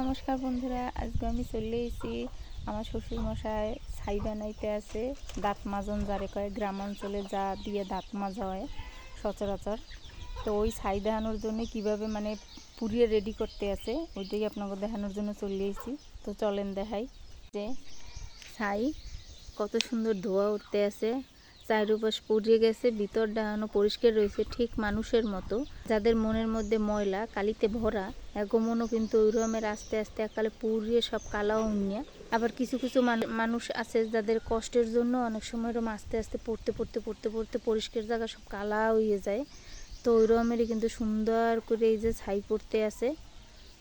নমস্কার বন্ধুরা, আজকে আমি চলে এসেছি আমার শ্বশুর মশাই ছাই বানাইতে আছে। দাঁত মাজন যারে কয়, গ্রাম অঞ্চলে যা দিয়ে দাঁত মাজা হয় সচরাচর। তো ওই ছাই দেখানোর জন্য কিভাবে পুড়িয়ে রেডি করতে আছে ওইটাই আপনাকে দেখানোর জন্য চলে এসেছি। তো চলেন দেখাই যে ছাই কত সুন্দর ধোয়া উঠতে আছে, চারুপাশ পুড়িয়ে গেছে, ভিতর ডাহানো পরিষ্কার রয়েছে ঠিক মানুষের মতো। যাদের মনের মধ্যে ময়লা কালিতে ভরা এগমনও কিন্তু ওই রকমের আস্তে আস্তে একালে পুড়িয়ে সব কালাও উনিয়া। আবার কিছু কিছু মানুষ আছে যাদের কষ্টের জন্য অনেক সময় এরকম আস্তে আস্তে পড়তে পড়তে পড়তে পড়তে পরিষ্কার জায়গা সব কালা হয়ে যায়। তো ওই রকমেরই কিন্তু সুন্দর করে এই যে ছাই পড়তে আছে,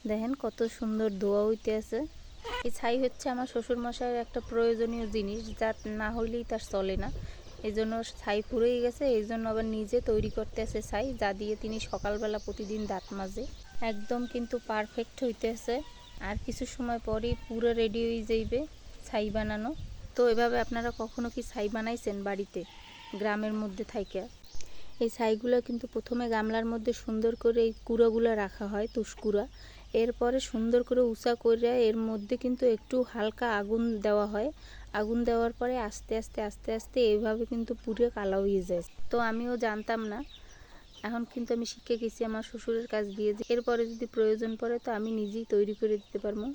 দেখেন কত সুন্দর ধোয়া হইতে আছে। এই ছাই হচ্ছে আমার শ্বশুরমশাইয়ের একটা প্রয়োজনীয় জিনিস, যা না হইলেই তার চলে না। এই জন্য ছাই পুড়েই গেছে, এই জন্য আবার নিজে তৈরি করতে আছে ছাই, যা দিয়ে তিনি সকালবেলা প্রতিদিন দাঁত মাজে। একদম কিন্তু পারফেক্ট হইতে আছে, আর কিছু সময় পরেই পুরো রেডি হয়ে যাইবে ছাই বানানো। তো এভাবে আপনারা কখনো কি ছাই বানাইছেন বাড়িতে গ্রামের মধ্যে থাইকা? এই ছাইগুলো কিন্তু প্রথমে গামলার মধ্যে সুন্দর করে এই কুড়াগুলো রাখা হয়, তুষকুড়া। এরপরে সুন্দর করে উঁচা করে এর মধ্যে কিন্তু একটু হালকা আগুন দেওয়া হয়। আগুন দেওয়ার পরে আস্তে আস্তে আস্তে আস্তে এইভাবে কিন্তু পুরো কালো হয়ে যায়। তো আমিও জানতাম না, এখন কিন্তু আমি শিখে গেছি আমার শ্বশুরের কাছ দিয়ে যে এরপরে যদি প্রয়োজন পড়ে তো আমি নিজেই তৈরি করে দিতে পারবো।